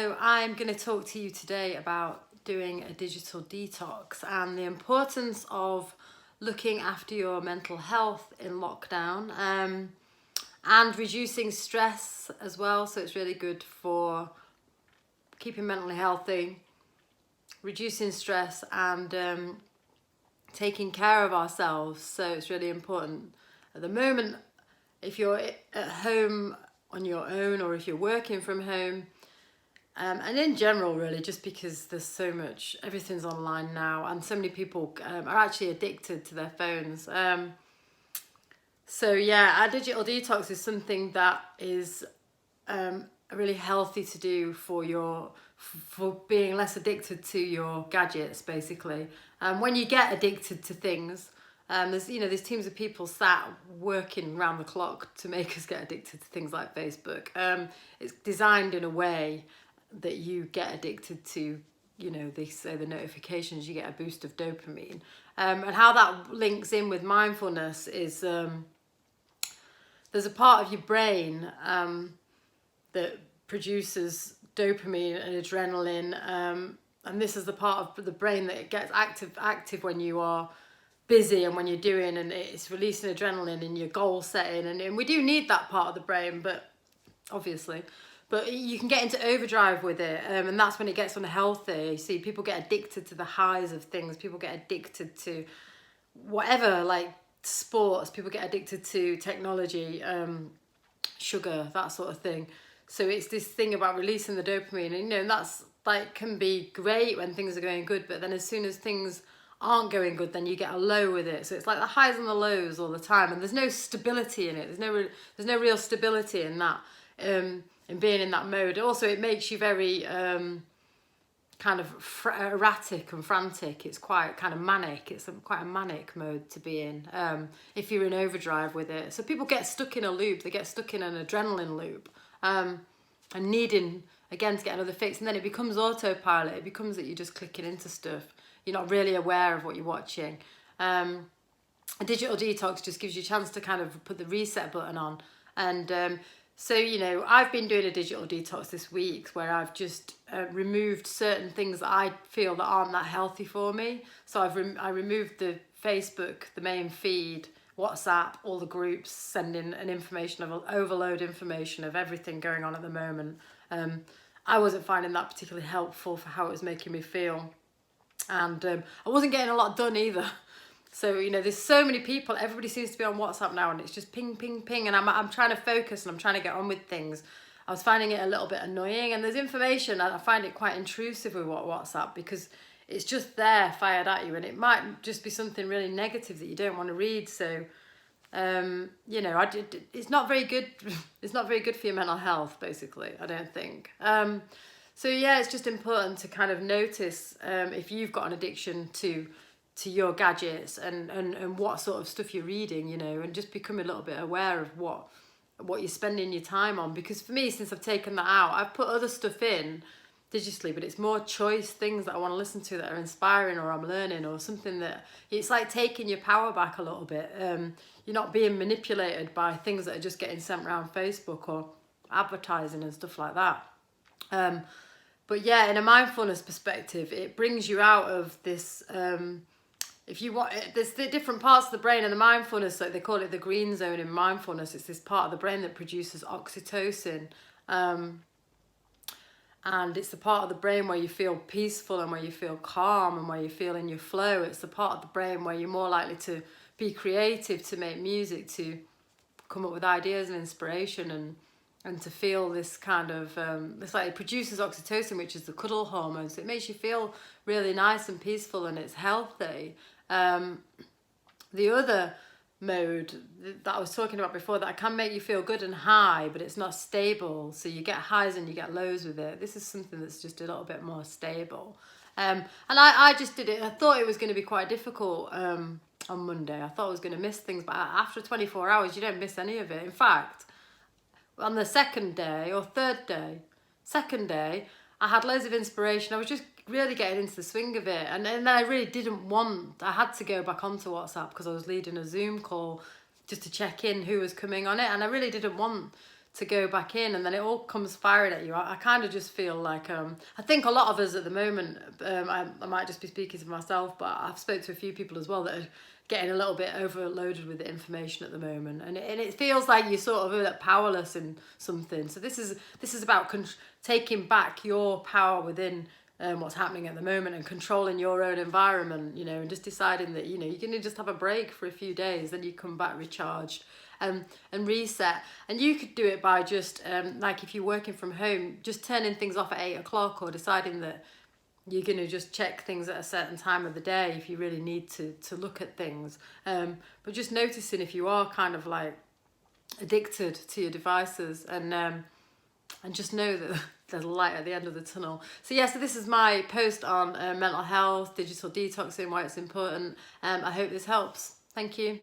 So I'm going to talk to you today about doing a digital detox and the importance of looking after your mental health in lockdown, and reducing stress as well. So it's really good for keeping mentally healthy, reducing stress, and taking care of ourselves. So it's really important at the moment. If you're at home on your own, or if you're working from home, and in general, really, just because there's so much, everything's online now, and so many people are actually addicted to their phones. So yeah, a digital detox is something that is really healthy to do for being less addicted to your gadgets, basically. When you get addicted to things, there's teams of people sat working round the clock to make us get addicted to things like Facebook. It's designed in a way that you get addicted to, they say the notifications, you get a boost of dopamine. And how that links in with mindfulness is there's a part of your brain that produces dopamine and adrenaline, and this is the part of the brain that gets active when you are busy and when you're doing, and it's releasing adrenaline and your goal setting, and we do need that part of the brain, but you can get into overdrive with it, and that's when it gets unhealthy. You see, people get addicted to the highs of things. People get addicted to whatever, like sports. People get addicted to technology, sugar, that sort of thing. So it's this thing about releasing the dopamine, and that's like can be great when things are going good, but then as soon as things aren't going good, then you get a low with it. So it's like the highs and the lows all the time, and there's no stability in it. There's no real stability in that. And being in that mode. Also, it makes you very kind of erratic and frantic. It's quite kind of manic. It's quite a manic mode to be in if you're in overdrive with it. So people get stuck in a loop. They get stuck in an adrenaline loop, and needing, again, to get another fix. And then it becomes autopilot. It becomes that you're just clicking into stuff. You're not really aware of what you're watching. A digital detox just gives you a chance to kind of put the reset button on. And so, I've been doing a digital detox this week where I've just removed certain things that I feel that aren't that healthy for me. So I removed the Facebook, the main feed, WhatsApp, all the groups sending overload information of everything going on at the moment. I wasn't finding that particularly helpful for how it was making me feel. And I wasn't getting a lot done either. So, there's so many people, everybody seems to be on WhatsApp now, and it's just ping, ping, ping, and I'm trying to focus and I'm trying to get on with things. I was finding it a little bit annoying, and there's information, and I find it quite intrusive with WhatsApp because it's just there fired at you, and it might just be something really negative that you don't want to read. So, it's not very good. It's not very good for your mental health, basically, I don't think. So yeah, it's just important to kind of notice if you've got an addiction to your gadgets and what sort of stuff you're reading, and just become a little bit aware of what you're spending your time on. Because for me, since I've taken that out, I've put other stuff in digitally, but it's more choice things that I want to listen to that are inspiring, or I'm learning, or something that it's like taking your power back a little bit. You're not being manipulated by things that are just getting sent around Facebook or advertising and stuff like that. But yeah, in a mindfulness perspective, it brings you out of this. If you want, there's the different parts of the brain, and the mindfulness, like they call it the green zone in mindfulness. It's this part of the brain that produces oxytocin, and it's the part of the brain where you feel peaceful and where you feel calm and where you feel in your flow. It's the part of the brain where you're more likely to be creative, to make music, to come up with ideas and inspiration, and to feel this kind of it's like it produces oxytocin, which is the cuddle hormone. So it makes you feel really nice and peaceful, and it's healthy. The other mode that I was talking about before, that can make you feel good and high, but it's not stable. So you get highs and you get lows with it. This is something that's just a little bit more stable. And I just did it. I thought it was going to be quite difficult on Monday. I thought I was going to miss things, but after 24 hours, you don't miss any of it. In fact, on the second day, I had loads of inspiration. I was just really getting into the swing of it, and then I really didn't want, I had to go back onto WhatsApp because I was leading a Zoom call just to check in who was coming on it, and I really didn't want to go back in, and then it all comes firing at you. I kind of just feel like I think a lot of us at the moment, I might just be speaking to myself, but I've spoke to a few people as well that are getting a little bit overloaded with the information at the moment, and it feels like you're sort of powerless in something. So this is about taking back your power within what's happening at the moment, and controlling your own environment, you know, and just deciding that, you know, you're going to just have a break for a few days, then you come back recharged and reset. And you could do it by just like if you're working from home, just turning things off at 8 o'clock, or deciding that you're going to just check things at a certain time of the day if you really need to look at things. But just noticing if you are kind of like addicted to your devices, and just know that there's a light at the end of the tunnel. So yeah, so this is my post on mental health, digital detoxing, why it's important. I hope this helps. Thank you.